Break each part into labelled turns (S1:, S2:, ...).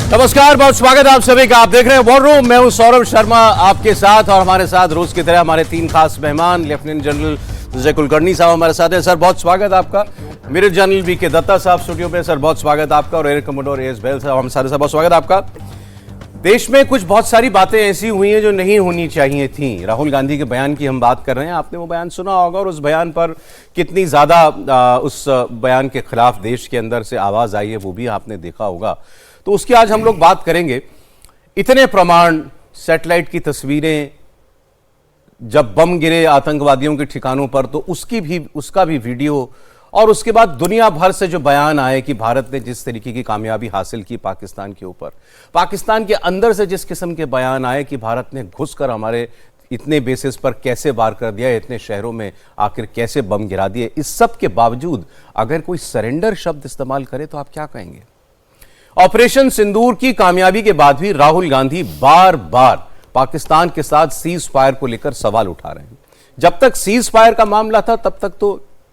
S1: नमस्कार, बहुत स्वागत है आप सभी का। आप देख रहे हैं वॉर रूम। मैं हूं सौरभ शर्मा आपके साथ, और हमारे साथ रोज की तरह हमारे तीन खास मेहमान लेफ्टिनेंट जनरल विजय कुलकर्णी साहब हमारे साथ हैं। सर बहुत स्वागत है आपका। मेजर जनरल वीके दत्ता साहब स्टूडियो पे। सर बहुत स्वागत है आपका। और एयर कमोडोर एस बैल साहब हमारे साथ। बहुत स्वागत है आपका। देश में कुछ बहुत सारी बातें ऐसी हुई हैं जो नहीं होनी चाहिए थी। राहुल गांधी के बयान की हम बात कर रहे हैं। आपने वो बयान सुना होगा, और उस बयान पर कितनी ज्यादा उस बयान के खिलाफ देश के अंदर से आवाज आई है वो भी आपने देखा होगा। तो उसकी आज हम लोग बात करेंगे। इतने प्रमाण, सैटेलाइट की तस्वीरें, जब बम गिरे आतंकवादियों के ठिकानों पर तो उसका भी वीडियो, और उसके बाद दुनिया भर से जो बयान आए कि भारत ने जिस तरीके की कामयाबी हासिल की पाकिस्तान के ऊपर, पाकिस्तान के अंदर से जिस किस्म के बयान आए कि भारत ने घुसकर हमारे इतने बेसिस पर कैसे वार कर दिया, इतने शहरों में आखिर कैसे बम गिरा दिए, इस सब के बावजूद अगर कोई सरेंडर शब्द इस्तेमाल करे तो आप क्या कहेंगे? ऑपरेशन सिंदूर की कामयाबी के बाद भी राहुल गांधी बार बार पाकिस्तान के साथ सीज फायर को लेकर सवाल उठा रहे हैं। जब तक सीज फायर का मामला था तब तक तो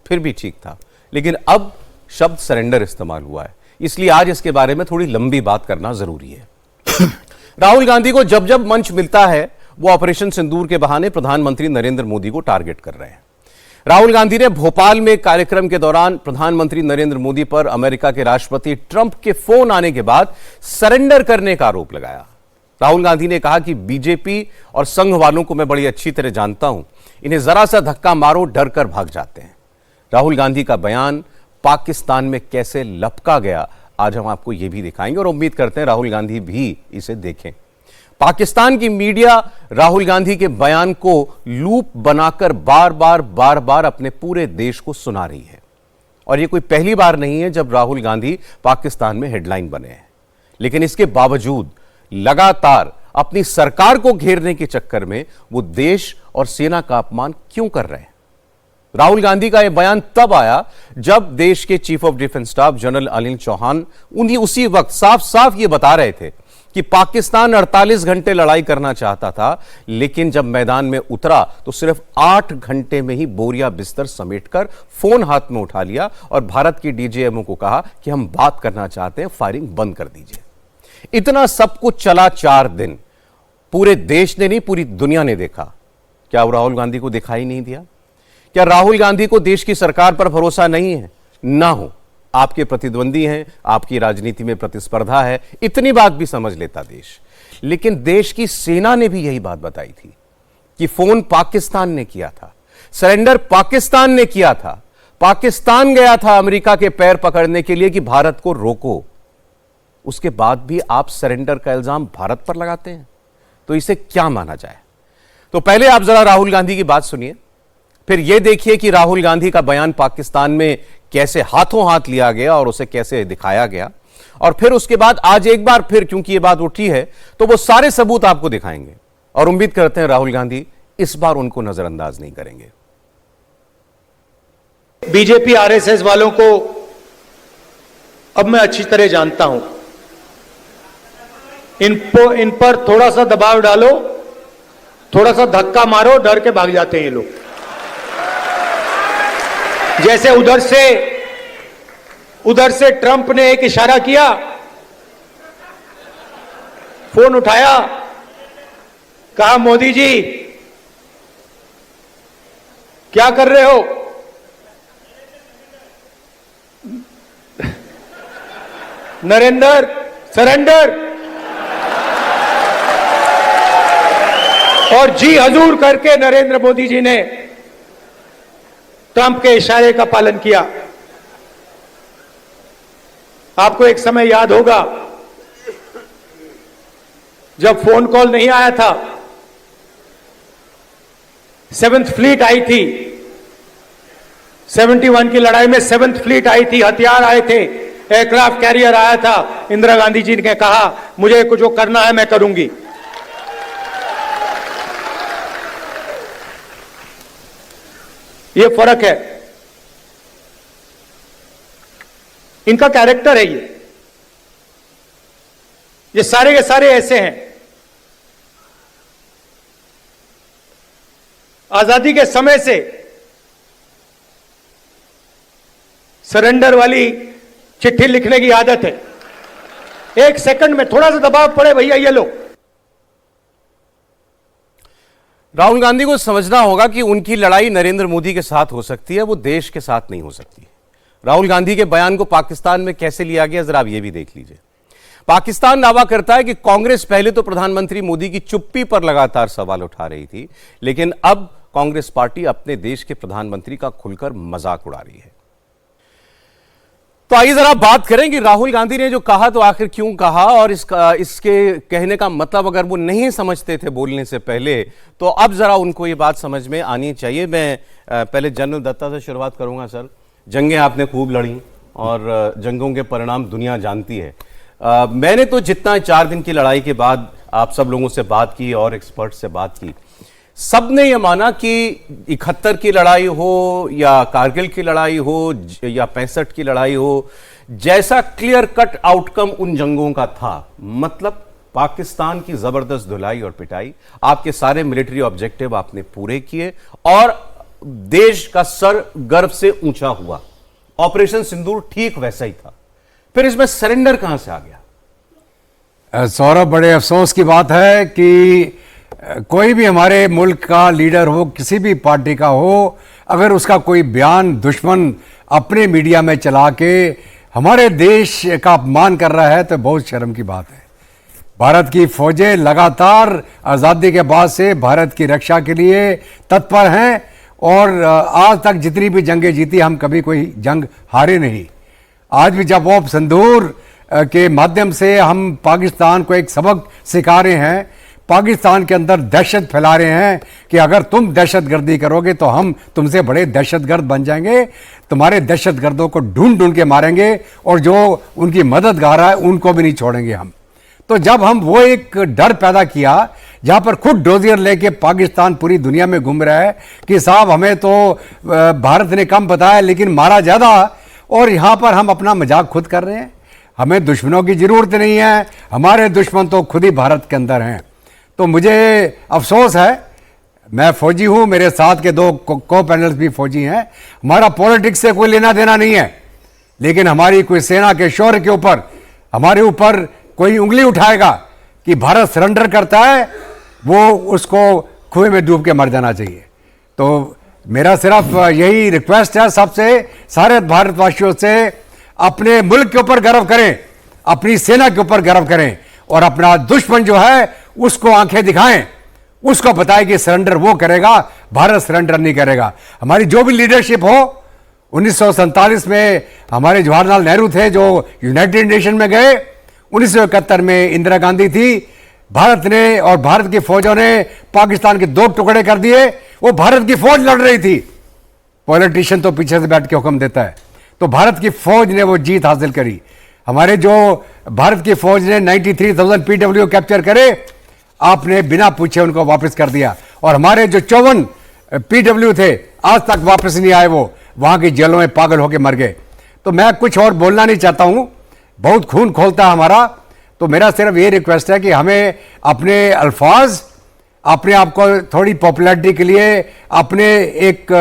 S1: फिर भी ठीक था, लेकिन अब शब्द सरेंडर इस्तेमाल हुआ है, इसलिए आज इसके बारे में थोड़ी लंबी बात करना जरूरी है। राहुल गांधी को जब जब मंच मिलता है वो ऑपरेशन सिंदूर के बहाने प्रधानमंत्री नरेंद्र मोदी को टारगेट कर रहे हैं। राहुल गांधी ने भोपाल में कार्यक्रम के दौरान प्रधानमंत्री नरेंद्र मोदी पर अमेरिका के राष्ट्रपति ट्रंप के फोन आने के बाद सरेंडर करने का आरोप लगाया। राहुल गांधी ने कहा कि बीजेपी और संघ वालों को मैं बड़ी अच्छी तरह जानता हूं, इन्हें जरा सा धक्का मारो डर कर भाग जाते हैं। राहुल गांधी का बयान पाकिस्तान में कैसे लपका गया, आज हम आपको यह भी दिखाएंगे, और उम्मीद करते हैं राहुल गांधी भी इसे देखें। पाकिस्तान की मीडिया राहुल गांधी के बयान को लूप बनाकर बार बार अपने पूरे देश को सुना रही है, और यह कोई पहली बार नहीं है जब राहुल गांधी पाकिस्तान में हेडलाइन बने हैं। लेकिन इसके बावजूद लगातार अपनी सरकार को घेरने के चक्कर में वो देश और सेना का अपमान क्यों कर रहे हैं? राहुल गांधी का यह बयान तब आया जब देश के chief of defence staff general Anil Chauhan उसी वक्त साफ साफ ये बता रहे थे कि पाकिस्तान 48 घंटे लड़ाई करना चाहता था, लेकिन जब मैदान में उतरा तो सिर्फ 8 घंटे में ही बोरिया बिस्तर समेटकर फोन हाथ में उठा लिया और भारत की डीजीएमओ को कहा कि हम बात करना चाहते हैं, फायरिंग बंद कर दीजिए। इतना सब कुछ चला 4 दिन। पूरे देश ने नहीं, पूरी दुनिया ने देखा। क्या राहुल गांधी को दिखाई नहीं दिया? क्या राहुल गांधी को देश की सरकार पर भरोसा नहीं है? ना हो, आपके प्रतिद्वंदी हैं, आपकी राजनीति में प्रतिस्पर्धा है, इतनी बात भी समझ लेता देश। लेकिन देश की सेना ने भी यही बात बताई थी कि फोन पाकिस्तान ने किया था, सरेंडर पाकिस्तान ने किया था, पाकिस्तान गया था अमेरिका के पैर पकड़ने के लिए कि भारत को रोको। उसके बाद भी आप सरेंडर का इल्जाम भारत पर लगाते हैं, तो इसे क्या माना जाए? तो पहले आप जरा राहुल गांधी की बात सुनिए, फिर यह देखिए कि राहुल गांधी का बयान पाकिस्तान में कैसे हाथों हाथ लिया गया और उसे कैसे दिखाया गया, और फिर उसके बाद आज एक बार फिर क्योंकि यह बात उठी है तो वो सारे सबूत आपको दिखाएंगे, और उम्मीद करते हैं राहुल गांधी इस बार उनको नजरअंदाज नहीं करेंगे।
S2: बीजेपी आरएसएस वालों को अब मैं अच्छी तरह जानता हूं। इन पर थोड़ा सा दबाव डालो, थोड़ा सा धक्का मारो, डर के भाग जाते हैं ये लोग। जैसे उधर से ट्रंप ने एक इशारा किया, फोन उठाया, कहा मोदी जी क्या कर रहे हो? नरेंद्र सरेंडर, और जी हजूर करके नरेंद्र मोदी जी ने ट्रंप के इशारे का पालन किया। आपको एक समय याद होगा जब फोन कॉल नहीं आया था, 7th फ्लीट आई थी, 71 की लड़ाई में 7th फ्लीट आई थी, हथियार आए थे, एयरक्राफ्ट कैरियर आया था। इंदिरा गांधी जी ने कहा मुझे कुछ जो करना है मैं करूंगी। ये फर्क है, इनका कैरेक्टर है। ये सारे के सारे ऐसे हैं। आजादी के समय से सरेंडर वाली चिट्ठी लिखने की आदत है। एक सेकंड में थोड़ा सा दबाव पड़े भैया ये लो।
S1: राहुल गांधी को समझना होगा कि उनकी लड़ाई नरेंद्र मोदी के साथ हो सकती है, वो देश के साथ नहीं हो सकती। राहुल गांधी के बयान को पाकिस्तान में कैसे लिया गया, जरा आप ये भी देख लीजिए। पाकिस्तान दावा करता है कि कांग्रेस पहले तो प्रधानमंत्री मोदी की चुप्पी पर लगातार सवाल उठा रही थी, लेकिन अब कांग्रेस पार्टी अपने देश के प्रधानमंत्री का खुलकर मजाक उड़ा रही है। तो आइए जरा बात करें कि राहुल गांधी ने जो कहा तो आखिर क्यों कहा, और इसके कहने का मतलब अगर वो नहीं समझते थे बोलने से पहले, तो अब जरा उनको ये बात समझ में आनी चाहिए। मैं पहले जनरल दत्ता से शुरुआत करूंगा। सर, जंगें आपने खूब लड़ी और जंगों के परिणाम दुनिया जानती है। मैंने तो जितना 4 दिन की लड़ाई के बाद आप सब लोगों से बात की और एक्सपर्ट से बात की, सबने ये माना कि 71 की लड़ाई हो या कारगिल की लड़ाई हो या 65 की लड़ाई हो, जैसा क्लियर कट आउटकम उन जंगों का था, मतलब पाकिस्तान की जबरदस्त धुलाई और पिटाई, आपके सारे मिलिट्री ऑब्जेक्टिव आपने पूरे किए और देश का सर गर्व से ऊंचा हुआ। ऑपरेशन सिंदूर ठीक वैसा ही था, फिर इसमें सरेंडर कहां से आ गया?
S3: सौरभ, बड़े अफसोस की बात है कि कोई भी हमारे मुल्क का लीडर हो, किसी भी पार्टी का हो, अगर उसका कोई बयान दुश्मन अपने मीडिया में चला के हमारे देश का अपमान कर रहा है तो बहुत शर्म की बात है। भारत की फौजें लगातार आज़ादी के बाद से भारत की रक्षा के लिए तत्पर हैं और आज तक जितनी भी जंगें जीती, हम कभी कोई जंग हारे नहीं। आज भी जब ऑपरेशन सिंदूर के माध्यम से हम पाकिस्तान को एक सबक सिखा रहे हैं, पाकिस्तान के अंदर दहशत फैला रहे हैं कि अगर तुम दहशतगर्दी करोगे तो हम तुमसे बड़े दहशतगर्द बन जाएंगे, तुम्हारे दहशतगर्दों को ढूंढ ढूंढ के मारेंगे और जो उनकी मददगार है उनको भी नहीं छोड़ेंगे हम। तो जब हम वो एक डर पैदा किया, जहां पर खुद डोजियर लेके पाकिस्तान पूरी दुनिया में घूम रहा है कि साहब हमें तो भारत ने कम बताया लेकिन मारा ज़्यादा, और यहां पर हम अपना मजाक खुद कर रहे हैं। हमें दुश्मनों की जरूरत नहीं है, हमारे दुश्मन तो खुद ही भारत के अंदर हैं। तो मुझे अफसोस है, मैं फौजी हूं, मेरे साथ के 2 को पैनल्स भी फौजी हैं, हमारा पॉलिटिक्स से कोई लेना देना नहीं है, लेकिन हमारी कोई सेना के शौर्य के ऊपर हमारे ऊपर कोई उंगली उठाएगा कि भारत सरेंडर करता है, वो उसको कुएं में डूब के मर जाना चाहिए। तो मेरा सिर्फ यही रिक्वेस्ट है सबसे, सारे भारतवासियों से, अपने मुल्क के ऊपर गर्व करें, अपनी सेना के ऊपर गर्व करें और अपना दुश्मन जो है उसको आंखें दिखाएं, उसको बताएं कि सरेंडर वो करेगा, भारत सरेंडर नहीं करेगा। हमारी जो भी लीडरशिप हो, 1947 में हमारे जवाहरलाल नेहरू थे जो यूनाइटेड नेशन में गए, 1971 में इंदिरा गांधी थी, भारत ने और भारत की फौजों ने पाकिस्तान के 2 टुकड़े कर दिए, वो भारत की फौज लड़ रही थी, पॉलिटिशियन तो पीछे से बैठ के हुक्म देता है, तो भारत की फौज ने वो जीत हासिल करी। हमारे जो भारत की फौज ने 93,000 PW कैप्चर करे, आपने बिना पूछे उनको वापस कर दिया, और हमारे जो 54 PW थे आज तक वापस नहीं आए, वो वहां की जेलों में पागल होकर मर गए। तो मैं कुछ और बोलना नहीं चाहता हूं, बहुत खून खोलता है हमारा। तो मेरा सिर्फ ये रिक्वेस्ट है कि हमें अपने अल्फाज, अपने आप को थोड़ी पॉपुलैरिटी के लिए, अपने एक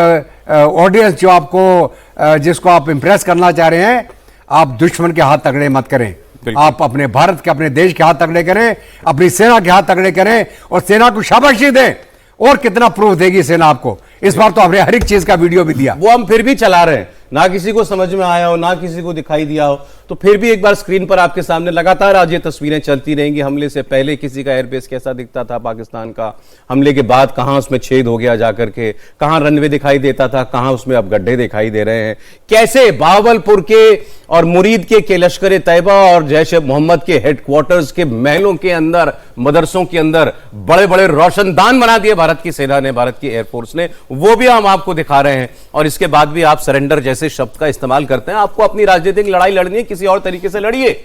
S3: ऑडियंस जो आपको जिसको आप इंप्रेस करना चाह रहे हैं, आप दुश्मन के हाथ तगड़े मत करें, आप अपने भारत के, अपने देश के हाथ तगड़े करें, अपनी सेना के हाथ तगड़े करें और सेना को शाबाशी दें। और कितना प्रूफ देगी सेना आपको? इस बार तो हमने हर एक चीज का वीडियो भी दिया,
S1: वो हम फिर भी चला रहे हैं, ना किसी को समझ में आया हो, ना किसी को दिखाई दिया हो, तो फिर भी एक बार स्क्रीन पर आपके सामने लगातार आज ये तस्वीरें चलती रहेंगी। हमले से पहले किसी का एयरबेस कैसा दिखता था पाकिस्तान का, हमले के बाद कहां उसमें छेद हो गया जाकर के, कहां रनवे दिखाई देता था, कहां उसमें अब गड्ढे दिखाई दे रहे हैं, कैसे बावलपुर के और मुरीद के लश्कर तैयबा और जैश ए मोहम्मद के हेडक्वार्टर्स के महलों के अंदर, मदरसों के अंदर बड़े बड़े रोशनदान बना दिए भारत की सेना ने, भारत की एयरफोर्स ने, वो भी हम आपको दिखा रहे हैं। और इसके बाद भी आप सरेंडर जैसे शब्द का इस्तेमाल करते हैं। आपको अपनी राजनीतिक लड़ाई लड़नी है, किसी और तरीके से लड़िए,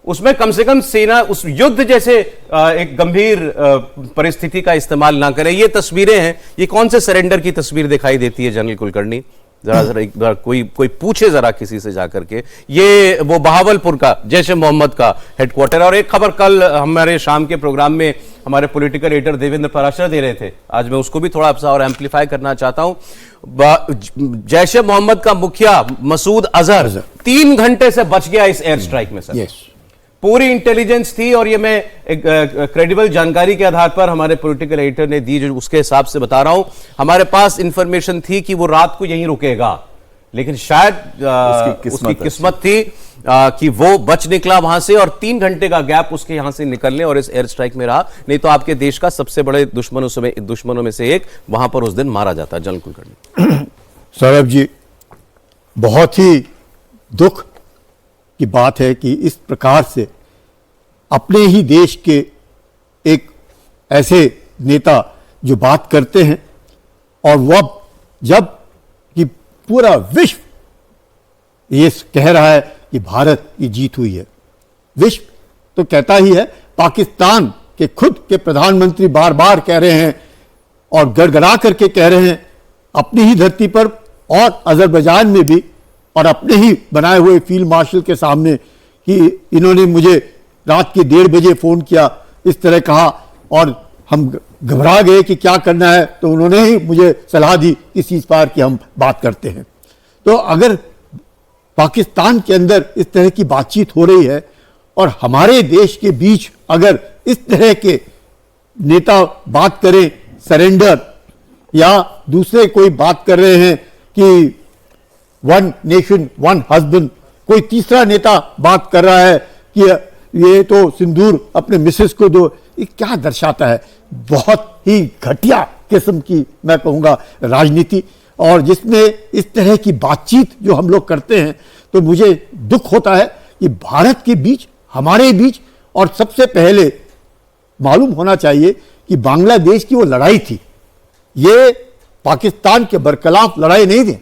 S1: उसमें कम से कम सेना उस युद्ध जैसे एक गंभीर परिस्थिति का इस्तेमाल ना करे। ये तस्वीरें हैं, ये कौन से सरेंडर की तस्वीर दिखाई देती है जनरल कुलकर्णी? जरा एक बार कोई पूछे जरा किसी से जाकर के। ये वो बहावलपुर का जैश ए मोहम्मद का हेडक्वार्टर। और एक खबर कल हमारे शाम के प्रोग्राम में हमारे पॉलिटिकल एडिटर देवेंद्र पराशर दे रहे थे, आज मैं उसको भी थोड़ा सा और एम्पलीफाई करना चाहता हूं। जैश ए मोहम्मद का मुखिया मसूद अजहर 3 घंटे से बच गया इस एयर स्ट्राइक में सर। पूरी इंटेलिजेंस थी, और ये मैं एक क्रेडिबल जानकारी के आधार पर हमारे पॉलिटिकल एडिटर ने दी, जो उसके हिसाब से बता रहा हूं, हमारे पास इंफॉर्मेशन थी कि वो रात को यहीं रुकेगा, लेकिन शायद उसकी किस्मत थी कि वो बच निकला वहां से, और 3 घंटे का गैप उसके यहां से निकलने और इस एयर स्ट्राइक में रहा, नहीं तो आपके देश का सबसे बड़े दुश्मनों में से एक वहां पर उस दिन मारा जाता। जनरल कुलकर्णी।
S4: सौरभ जी, बहुत ही दुख की बात है कि इस प्रकार से अपने ही देश के एक ऐसे नेता जो बात करते हैं, और वह जब कि पूरा विश्व ये कह रहा है कि भारत की जीत हुई है, विश्व तो कहता ही है, पाकिस्तान के खुद के प्रधानमंत्री बार बार कह रहे हैं और गड़गड़ा करके कह रहे हैं अपनी ही धरती पर और अजरबैजान में भी, और अपने ही बनाए हुए फील्ड मार्शल के सामने, कि इन्होंने मुझे रात के 1:30 बजे फोन किया, इस तरह कहा, और हम घबरा गए कि क्या करना है, तो उन्होंने ही मुझे सलाह दी कि सीज़फायर की हम बात करते हैं। तो अगर पाकिस्तान के अंदर इस तरह की बातचीत हो रही है और हमारे देश के बीच अगर इस तरह के नेता बात करें सरेंडर, या दूसरे कोई बात कर रहे हैं कि 1 नेशन 1 हस्बैंड, कोई तीसरा नेता बात कर रहा है कि ये तो सिंदूर अपने मिसेस को दो, ये क्या दर्शाता है? बहुत ही घटिया किस्म की मैं कहूँगा राजनीति, और जिसमें इस तरह की बातचीत जो हम लोग करते हैं, तो मुझे दुख होता है कि भारत के बीच, हमारे बीच, और सबसे पहले मालूम होना चाहिए कि बांग्लादेश की वो लड़ाई थी, ये पाकिस्तान के बरखिलाफ लड़ाई नहीं थी,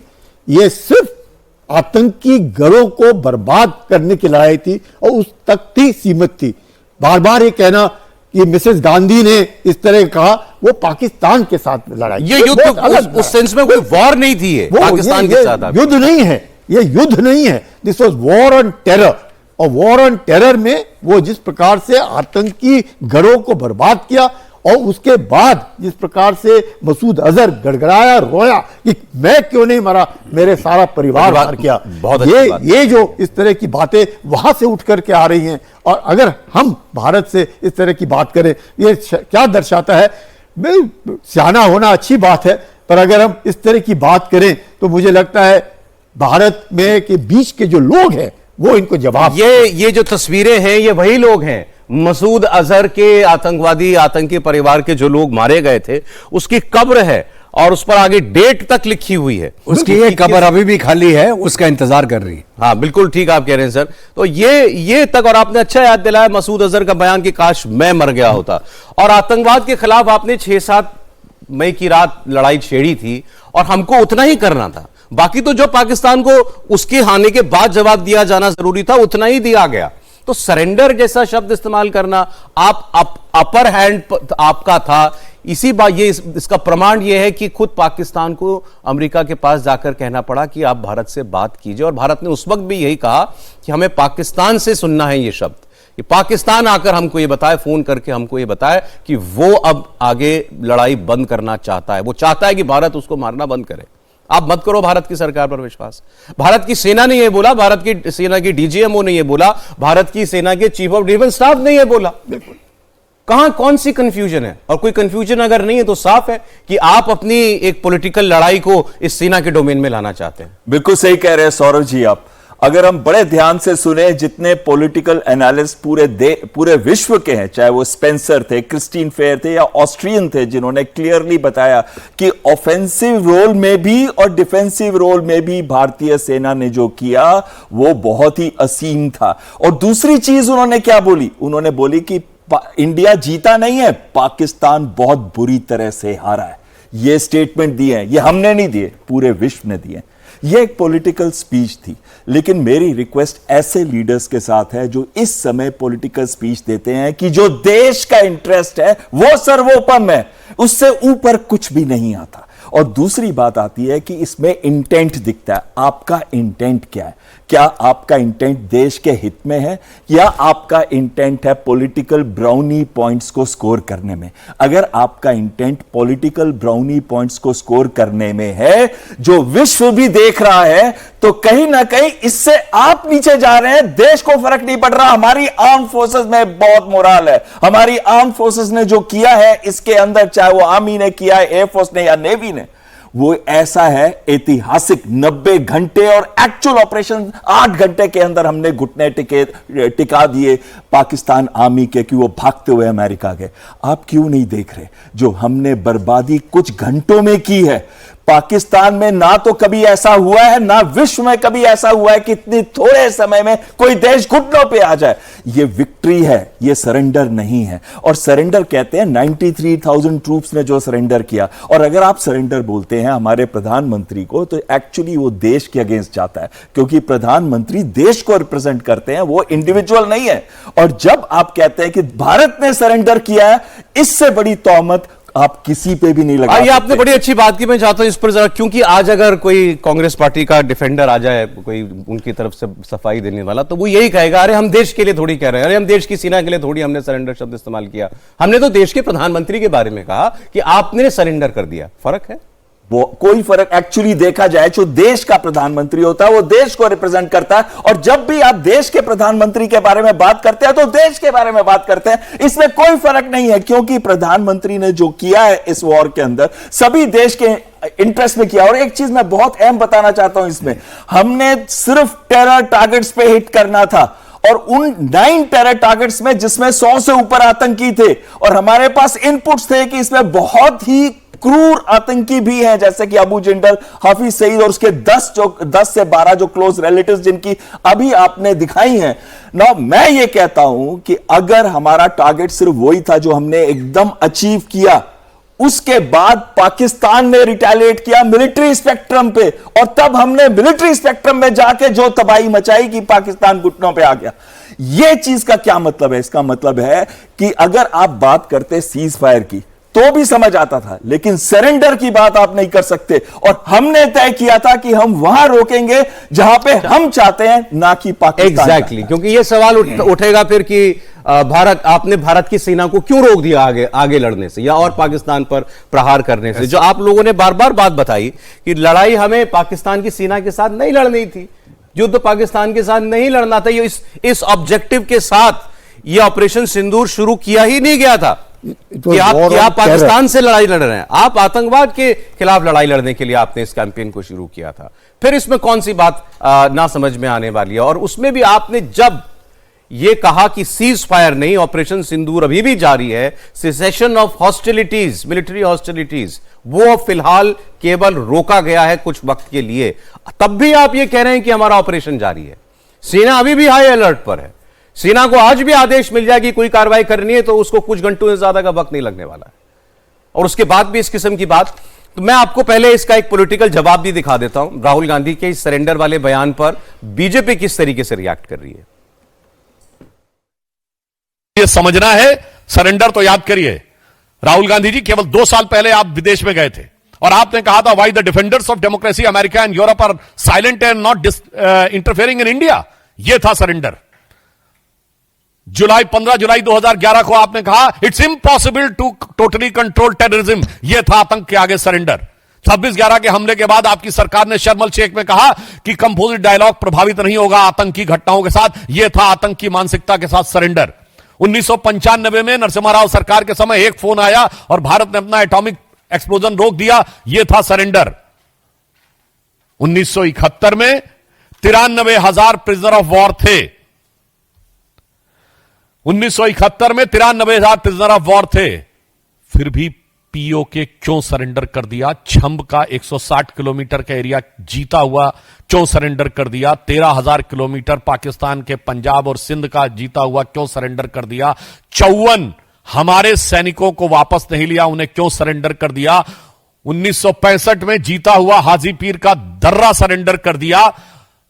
S4: ये सिर्फ आतंकी गढ़ों को बर्बाद करने की लड़ाई थी, और उस तक ही सीमित थी। बार बार ये कहना कि मिसेस गांधी ने इस तरह कहा, वो पाकिस्तान के साथ लड़ाई,
S1: ये युद्ध उस सेंस में कोई वॉर नहीं थी, ये पाकिस्तान के साथ
S4: युद्ध नहीं है, ये युद्ध नहीं है, this was war on terror. और वॉर ऑन टेरर में वो जिस प्रकार से आतंकी गढ़ों को बर्बाद किया, और उसके बाद जिस प्रकार से मसूद अजहर गड़गड़ाया, रोया कि मैं क्यों नहीं मरा, मेरे सारा परिवार मार किया, ये जो इस तरह की बातें वहां से उठ करके आ रही हैं, और अगर हम भारत से इस तरह की बात करें, ये क्या दर्शाता है? सियाना होना अच्छी बात है, पर अगर हम इस तरह की बात करें तो मुझे लगता है भारत में के बीच के जो लोग हैं वो इनको जवाब,
S1: ये जो तस्वीरें हैं, ये वही लोग हैं, मसूद अजहर के आतंकी परिवार के जो लोग मारे गए थे, उसकी कब्र है, और उस पर आगे डेट तक लिखी हुई है,
S3: उसकी ये कब्र अभी भी खाली है, उसका इंतजार कर रही है।
S1: हाँ, बिल्कुल ठीक आप कह रहे हैं सर। तो ये तक, और आपने अच्छा याद दिलाया मसूद अजहर का बयान कि काश मैं मर गया होता, और आतंकवाद के खिलाफ आपने 6-7 मई की रात लड़ाई छेड़ी थी, और हमको उतना ही करना था, बाकी तो जो पाकिस्तान को उसके हाने के बाद जवाब दिया जाना जरूरी था उतना ही दिया गया। तो सरेंडर जैसा शब्द इस्तेमाल करना, अपर हैंड आपका था, इसी बात, ये इसका प्रमाण ये है कि खुद पाकिस्तान को अमेरिका के पास जाकर कहना पड़ा कि आप भारत से बात कीजिए, और भारत ने उस वक्त भी यही कहा कि हमें पाकिस्तान से सुनना है ये शब्द, कि पाकिस्तान आकर हमको ये बताए, फोन करके हमको ये बताए कि वो अब आगे लड़ाई बंद करना चाहता है, वो चाहता है कि भारत उसको मारना बंद करे। आप मत करो भारत की सरकार पर विश्वास। भारत की सेना ने यह बोला, भारत की सेना की डीजीएमओ ने यह बोला, भारत की सेना के चीफ ऑफ डिफेंस स्टाफ ने यह बोला। कहां कौन सी कंफ्यूजन है? और कोई कंफ्यूजन अगर नहीं है तो साफ है कि आप अपनी एक पॉलिटिकल लड़ाई को इस सेना के डोमेन में लाना चाहते हैं।
S5: बिल्कुल सही कह रहे हैं सौरभ जी आप। अगर हम बड़े ध्यान से सुने, जितने पॉलिटिकल एनालिस्ट पूरे विश्व के हैं, चाहे वो स्पेंसर थे, क्रिस्टीन फेयर थे या ऑस्ट्रियन थे, जिन्होंने क्लियरली बताया कि ऑफेंसिव रोल में भी और डिफेंसिव रोल में भी भारतीय सेना ने जो किया वो बहुत ही असीम था। और दूसरी चीज उन्होंने क्या बोली? उन्होंने बोली कि इंडिया जीता नहीं है, पाकिस्तान बहुत बुरी तरह से हारा है। ये स्टेटमेंट दिए हैं, ये हमने नहीं दिए, पूरे विश्व ने दिए। यह एक पॉलिटिकल स्पीच थी, लेकिन मेरी रिक्वेस्ट ऐसे लीडर्स के साथ है जो इस समय पॉलिटिकल स्पीच देते हैं कि जो देश का इंटरेस्ट है वो सर्वोपम है, उससे ऊपर कुछ भी नहीं आता। और दूसरी बात आती है कि इसमें इंटेंट दिखता है। आपका इंटेंट क्या है? क्या आपका इंटेंट देश के हित में है या आपका इंटेंट है पॉलिटिकल ब्राउनी पॉइंट्स को स्कोर करने में? अगर आपका इंटेंट पॉलिटिकल ब्राउनी पॉइंट्स को स्कोर करने में है, जो विश्व भी देख रहा है, तो कहीं ना कहीं इससे आप नीचे जा रहे हैं। देश को फर्क नहीं पड़ रहा। हमारी आर्म फोर्सेस में बहुत मोरल है। हमारी आर्म फोर्सेस ने जो किया है इसके अंदर, चाहे वो आर्मी ने किया है, एयरफोर्स ने या नेवी ने, वो ऐसा है ऐतिहासिक। 90 घंटे और एक्चुअल ऑपरेशन 8 घंटे के अंदर हमने घुटने टिका दिए पाकिस्तान आर्मी के कि वो भागते हुए अमेरिका गए। आप क्यों नहीं देख रहे जो हमने बर्बादी कुछ घंटों में की है? पाकिस्तान में ना तो कभी ऐसा हुआ है, ना विश्व में कभी ऐसा हुआ है कि इतने थोड़े समय में कोई देश घुटनों पे आ जाए। ये विक्ट्री है, ये सरेंडर नहीं है। और सरेंडर कहते हैं 93,000 ट्रूप्स ने जो सरेंडर किया। और अगर आप सरेंडर बोलते हैं हमारे प्रधानमंत्री को, तो एक्चुअली वो देश के अगेंस्ट जाता है, क्योंकि प्रधानमंत्री देश को रिप्रेजेंट करते हैं, वो इंडिविजुअल नहीं है। और जब आप कहते हैं कि भारत ने सरेंडर किया है, इससे बड़ी तौमत आप किसी पे भी नहीं लगा
S1: ये आपने बड़ी अच्छी बात की। मैं चाहता हूं इस पर जरा, क्योंकि आज अगर कोई कांग्रेस पार्टी का डिफेंडर आ जाए, कोई उनकी तरफ से सफाई देने वाला, तो वो यही कहेगा, अरे हम देश के लिए थोड़ी कह रहे हैं, अरे हम देश की सेना के लिए थोड़ी हमने सरेंडर शब्द इस्तेमाल किया, हमने तो देश के प्रधानमंत्री के बारे में कहा कि आपने सरेंडर कर दिया। फर्क है?
S5: वो कोई फर्क एक्चुअली देखा जाए, जो देश का प्रधानमंत्री होता है वो देश को रिप्रेजेंट करता है। और जब भी आप देश के प्रधानमंत्री के बारे में बात करते हैं तो देश के बारे में बात करते हैं। इसमें कोई फर्क नहीं है, क्योंकि प्रधानमंत्री ने जो किया है इस वॉर के अंदर, सभी देश के इंटरेस्ट में किया। और एक चीज मैं बहुत अहम बताना चाहता हूं इसमें, हमने सिर्फ टेरर टारगेट्स पे हिट करना था, और उन 9 टेरर टारगेट्स में जिसमें 100 से ऊपर आतंकी थे, और हमारे पास इनपुट्स थे कि इसमें बहुत ही क्रूर आतंकी भी हैं, जैसे कि अबू जिंदल, हाफिज सईद और उसके 10 से 12 जो क्लोज रिलेटिव्स जिनकी अभी आपने दिखाई हैं ना। मैं ये कहता हूं कि अगर हमारा टारगेट सिर्फ वही था जो हमने एकदम अचीव किया, उसके बाद पाकिस्तान ने रिटेलिएट किया मिलिट्री स्पेक्ट्रम पे, और तब हमने मिलिट्री स्पेक्ट्रम में जाके जो तबाही मचाई कि पाकिस्तान घुटनों पे आ गया। यह चीज का क्या मतलब है? इसका मतलब है कि अगर आप बात करते सीज फायर की तो भी समझ आता था, लेकिन सरेंडर की बात आप नहीं कर सकते। और हमने तय किया था कि हम वहां रोकेंगे जहां पे हम चाहते हैं, ना कि पाकिस्तान।
S1: एग्जैक्टली, क्योंकि यह सवाल उठेगा फिर कि आपने भारत की सेना को क्यों रोक दिया आगे लड़ने से या और पाकिस्तान पर प्रहार करने से? जो आप लोगों ने बार बार बात बताई कि लड़ाई हमें पाकिस्तान की सेना के साथ नहीं लड़नी थी, युद्ध पाकिस्तान के साथ नहीं लड़ना था। ये इस ऑब्जेक्टिव के साथ यह ऑपरेशन सिंदूर शुरू किया ही नहीं गया था कि आप पाकिस्तान से लड़ाई लड़ रहे हैं। आप आतंकवाद के खिलाफ लड़ाई लड़ने के लिए आपने इस कैंपेन को शुरू किया था। फिर इसमें कौन सी बात ना समझ में आने वाली है? और उसमें भी आपने जब यह कहा कि सीज फायर नहीं, ऑपरेशन सिंदूर अभी भी जारी है, cessation of hostilities, military hostilities, वो फिलहाल केवल रोका गया है कुछ वक्त के लिए, तब भी आप यह कह रहे हैं कि हमारा ऑपरेशन जारी है। सेना अभी भी हाई अलर्ट पर है। सेना को आज भी आदेश मिल जाए कि कोई कार्रवाई करनी है तो उसको कुछ घंटों से ज्यादा का वक्त नहीं लगने वाला है। और उसके बाद भी इस किस्म की बात। तो मैं आपको पहले इसका एक पॉलिटिकल जवाब भी दिखा देता हूं। राहुल गांधी के इस सरेंडर वाले बयान पर बीजेपी किस तरीके से रिएक्ट कर रही है?
S6: ये समझना है, सरेंडर तो याद करिए, राहुल गांधी जी केवल 2 साल पहले आप विदेश में गए थे और आपने कहा था, why the defenders of democracy America and Europe are silent and not interfering in India. यह था सरेंडर। 15 जुलाई 2011 को आपने कहा, it's impossible to totally control terrorism. यह था आतंक के आगे सरेंडर। 26/11 के हमले के बाद आपकी सरकार ने शर्म एल शेख में कहा कि कंपोजिट डायलॉग प्रभावित नहीं होगा आतंकी घटनाओं के साथ। यह था आतंक की मानसिकता के साथ सरेंडर। 1995 में नरसिम्हा राव सरकार के समय एक फोन आया और भारत ने अपना एटॉमिक एक्सप्लोजन रोक दिया। यह था सरेंडर। 1971 में 93,000 प्रिजनर ऑफ वॉर थे। 1971 में 93,000 प्रिजनर ऑफ वॉर थे। फिर भी पीओके क्यों सरेंडर कर दिया? छंब का 160 किलोमीटर का एरिया जीता हुआ क्यों सरेंडर कर दिया? 13,000 किलोमीटर पाकिस्तान के पंजाब और सिंध का जीता हुआ क्यों सरेंडर कर दिया? 54 हमारे सैनिकों को वापस नहीं लिया, उन्हें क्यों सरेंडर कर दिया? 1965 में जीता हुआ हाजी पीर का दर्रा सरेंडर कर दिया।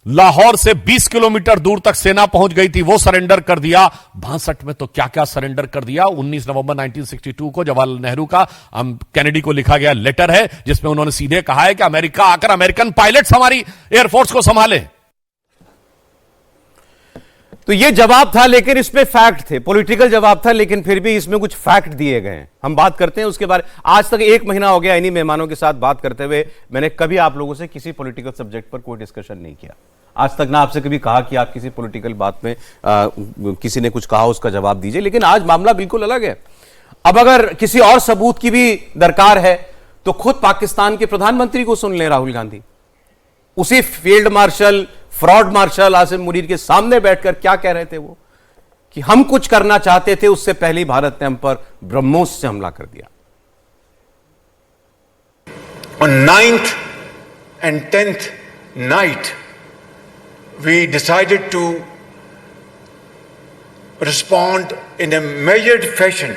S6: लाहौर से 20 किलोमीटर दूर तक सेना पहुंच गई थी, वो सरेंडर कर दिया। 62 में तो क्या क्या सरेंडर कर दिया। 19 नवंबर 1962 को जवाहरलाल नेहरू का कैनेडी को लिखा गया लेटर है, जिसमें उन्होंने सीधे कहा है कि अमेरिका आकर अमेरिकन पायलट्स हमारी एयरफोर्स को संभाले।
S1: तो ये जवाब था, लेकिन इसमें फैक्ट थे, पॉलिटिकल जवाब था, लेकिन फिर भी इसमें कुछ फैक्ट दिए गए हैं। हम बात करते हैं उसके बारे। आज तक 1 महीना हो गया इन्हीं मेहमानों के साथ बात करते हुए, मैंने कभी आप लोगों से किसी पॉलिटिकल सब्जेक्ट पर कोई डिस्कशन नहीं किया। आज तक ना आपसे कभी कहा कि आप किसी पॉलिटिकल बात में किसी ने कुछ कहा उसका जवाब दीजिए, लेकिन आज मामला बिल्कुल अलग है। अब अगर किसी और सबूत की भी दरकार है तो खुद पाकिस्तान के प्रधानमंत्री को सुन ले राहुल गांधी। उसी field marshal, fraud marshal Asim Munir के सामने बैठकर क्या कह रहे थे वो, कि हम कुछ करना चाहते थे, उससे पहले भारत ने हम पर ब्रह्मोस से हमला कर दिया।
S7: On 9th and 10th night, we decided to respond in a measured fashion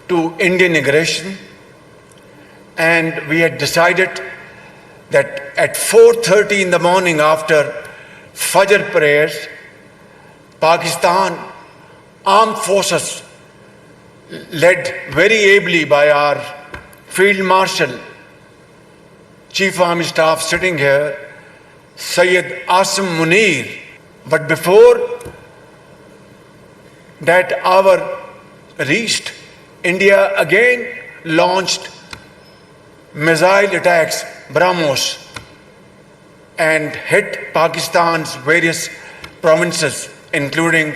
S7: to Indian aggression, and we had decided that at 4:30 in the morning after Fajr prayers, Pakistan armed forces, led very ably by our Field Marshal, Chief Army Staff sitting here, Sayyid Asim Munir. But before that hour reached, India again launched missile attacks, BrahMos, and hit Pakistan's various provinces, including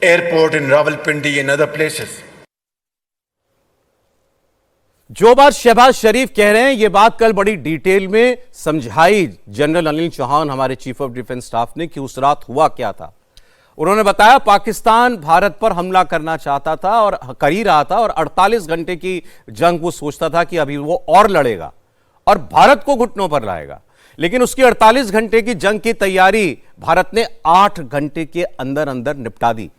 S7: airport in Rawalpindi and other places.
S1: जो बात शहबाज शरीफ कह रहे हैं, यह बात कल बड़ी detail में समझाई जनरल अनिल चौहान, हमारे चीफ ऑफ डिफेंस स्टाफ ने, कि उस रात हुआ क्या था। उन्होंने बताया पाकिस्तान भारत पर हमला करना चाहता था और कर ही रहा था, और 48 घंटे की जंग वो सोचता था कि अभी वो और लड़ेगा और भारत को घुटनों पर लाएगा। लेकिन उसकी 48 घंटे की जंग की तैयारी भारत ने 8 घंटे के अंदर अंदर निपटा दी।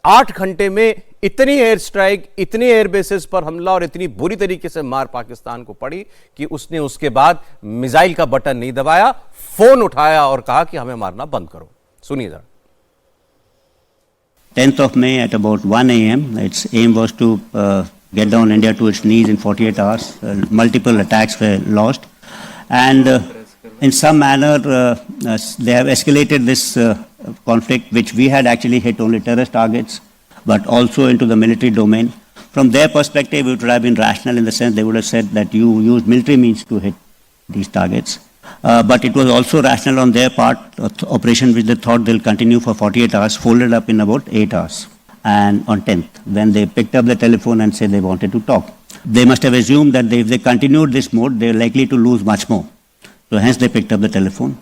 S1: 8 घंटे में इतनी एयर स्ट्राइक, इतनी एयर बेसिस पर हमला और इतनी बुरी तरीके से मार पाकिस्तान को पड़ी कि उसने उसके बाद मिसाइल का बटन नहीं दबाया, फोन उठाया और कहा कि हमें मारना बंद करो। सुनिए जरा।
S8: 10th of May at about 1 a.m. Its aim was to get down India to its knees in 48 hours. Multiple attacks were launched, and in some manner they have escalated this conflict, which we had actually hit only terrorist targets, but also into the military domain. From their perspective, it would have been rational in the sense they would have said that you used military means to hit these targets. But it was also rational on their part, operation which they thought they'll continue for 48 hours, folded up in about 8 hours. And on 10th, when they picked up the telephone and said they wanted to talk, they must have assumed that if they continued this mode, they're likely to lose much more. So hence they picked up the telephone.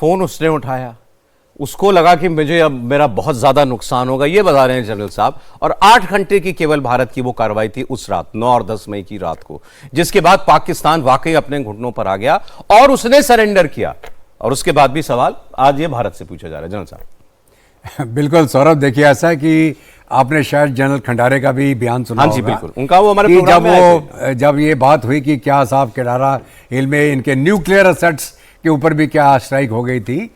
S1: Phone उसने उठाया, उसको लगा कि मुझे अब मेरा बहुत ज्यादा नुकसान होगा, ये बता रहे हैं जनरल साहब। और 8 घंटे की केवल भारत की वो कार्रवाई थी उस रात, 9 और 10 मई की रात को, जिसके बाद पाकिस्तान वाकई अपने घुटनों पर आ गया और उसने सरेंडर किया। और उसके बाद भी सवाल आज ये भारत से पूछा जा रहा है जनरल साहब।
S3: बिल्कुल सौरभ, देखिए ऐसा है कि आपने शायद जनरल खंडारे का भी बयान सुना
S1: हाँ जी,
S3: होगा।
S1: बिल्कुल, उनका वो हमारे प्रोग्राम में आए थे।
S3: जब ये बात हुई कि क्या साहब केडारा हिल में इनके न्यूक्लियर असेट्स के ऊपर भी क्या स्ट्राइक हो गई थी,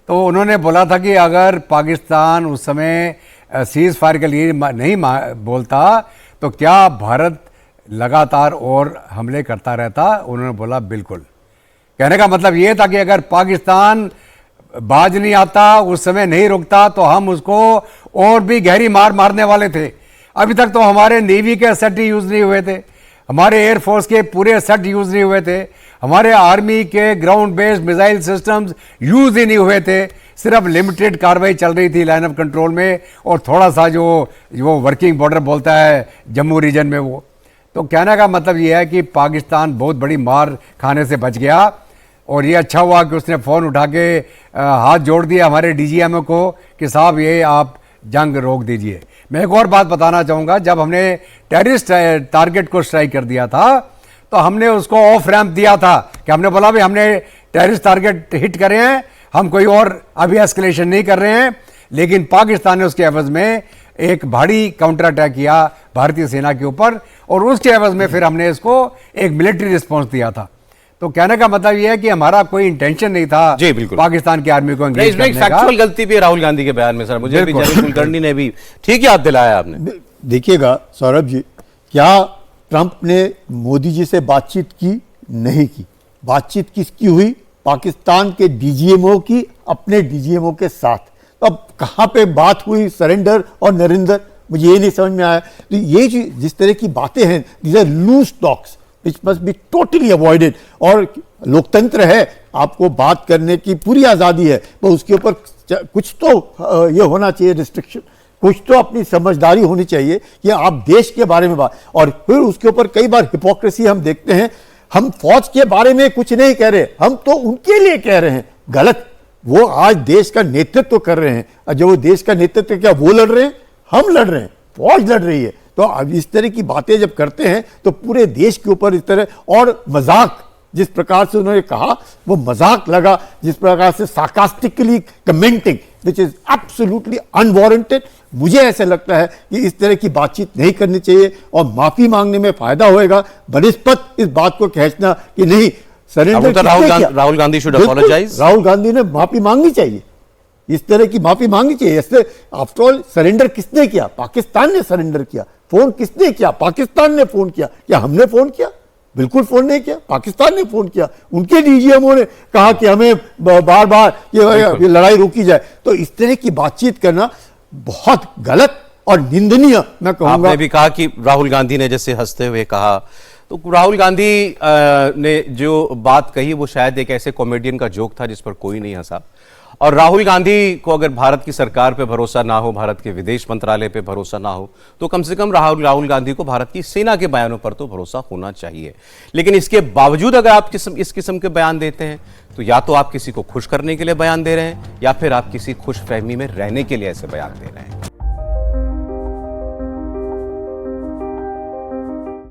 S3: तो उन्होंने बोला था कि अगर पाकिस्तान उस समय सीज फायर के लिए नहीं बोलता तो क्या भारत लगातार और हमले करता रहता। उन्होंने बोला बिल्कुल। कहने का मतलब ये था कि अगर पाकिस्तान बाज नहीं आता, उस समय नहीं रुकता, तो हम उसको और भी गहरी मार मारने वाले थे। अभी तक तो हमारे नेवी के सेट ही यूज़ नहीं हुए थे, हमारे एयरफोर्स के पूरे सेट यूज़ नहीं हुए थे, हमारे आर्मी के ground based missile systems use ही नहीं हुए थे। सिर्फ लिमिटेड कार्रवाई चल रही थी लाइन ऑफ कंट्रोल में, और थोड़ा सा जो वर्किंग बॉर्डर बोलता है जम्मू रीजन में वो। तो कहने का मतलब ये है कि पाकिस्तान बहुत बड़ी मार खाने से बच गया, और ये अच्छा हुआ कि उसने फ़ोन उठा के हाथ जोड़ दिया हमारे DGMO को कि साहब ये आप जंग रोक दीजिए। मैं एक और बात बताना चाहूँगा, जब हमने टेररिस्ट टारगेट को स्ट्राइक कर दिया था तो हमने उसको ऑफ रैंप दिया था कि हमने बोला भाई हमने टेररिस्ट टारगेट हिट करे हैं, हम कोई और अभी एस्केलेशन नहीं कर रहे हैं। लेकिन पाकिस्तान ने उसके एवज में एक भारी काउंटर अटैक किया भारतीय सेना के ऊपर, और उसके एवज में फिर हमने इसको एक मिलिट्री रिस्पॉन्स दिया था। तो कहने का मतलब यह है कि हमारा कोई इंटेंशन नहीं था
S1: जी, बिल्कुल।
S3: पाकिस्तान की आर्मी को
S1: नहीं,
S3: एंगेज
S1: इसमें एक
S3: करने का।
S1: फैक्चुअल गलती भी है राहुल गांधी के बयान में सर, मुझे भी
S3: बिल्कुल।
S1: जनरल कुलकर्णी ने भी ठीक याद दिलाया आपने।
S4: देखिएगा सौरभ जी, क्या ट्रंप ने मोदी जी से बातचीत की? नहीं की। बातचीत किसकी हुई? पाकिस्तान के डीजीएमओ की, अपने डीजीएमओ के साथ। तो अब कहाँ पे बात हुई सरेंडर और नरेंद्र, मुझे ये नहीं समझ में आया। तो ये जिस तरह की बातें हैं, these are loose talks which must be totally avoided. और लोकतंत्र है, आपको बात करने की पूरी आज़ादी है, तो उसके ऊपर कुछ तो ये होना चाहिए रिस्ट्रिक्शन, कुछ तो अपनी समझदारी होनी चाहिए कि आप देश के बारे में बात। और फिर उसके ऊपर कई बार हिपोक्रेसी हम देखते हैं। हम फौज के बारे में कुछ नहीं कह रहे, हम तो उनके लिए कह रहे हैं। गलत। वो आज देश का नेतृत्व कर रहे हैं, और जब वो देश का नेतृत्व, क्या वो लड़ रहे हैं? हम लड़ रहे हैं, फौज लड़ रही है। तो अब इस तरह की बातें जब करते हैं तो पूरे देश के ऊपर इस तरह, और मजाक जिस प्रकार से उन्होंने कहा, वो मजाक लगा, जिस प्रकार से sarcastically commenting which is absolutely unwarranted. मुझे ऐसा लगता है कि इस तरह की बातचीत नहीं करनी चाहिए, और माफी मांगने में फायदा होएगा बनिस्पत इस बात को खींचना कि नहीं सरेंडर।
S1: तो राहुल गांधी शुड अपोलोजाइज।
S4: राहुल गांधी ने माफी मांगनी चाहिए, इस तरह की माफी मांगनी चाहिए। इससे आफ्टर ऑल सरेंडर किसने किया? पाकिस्तान ने सरेंडर किया। फोन किसने किया? पाकिस्तान ने फोन किया। क्या हमने फोन किया? बिल्कुल फोन नहीं किया, पाकिस्तान ने फोन किया। उनके डीजीएमओ ने कहा कि हमें बार बार ये लड़ाई रोकी जाए। तो इस तरह की बातचीत करना बहुत गलत और निंदनीय मैं कहूंगा।
S1: आपने भी कहा कि राहुल गांधी ने जैसे हंसते हुए कहा, तो राहुल गांधी ने जो बात कही वो शायद एक ऐसे कॉमेडियन का जोक था जिस पर कोई नहीं हंसा। और राहुल गांधी को अगर भारत की सरकार पे भरोसा ना हो, भारत के विदेश मंत्रालय पे भरोसा ना हो, तो कम से कम राहुल गांधी को भारत की सेना के बयानों पर तो भरोसा होना चाहिए। लेकिन इसके बावजूद अगर आप इस किस्म के बयान देते हैं, तो या तो आप किसी को खुश करने के लिए बयान दे रहे हैं, या फिर आप किसी खुशफहमी में रहने के लिए ऐसे बयान दे रहे हैं।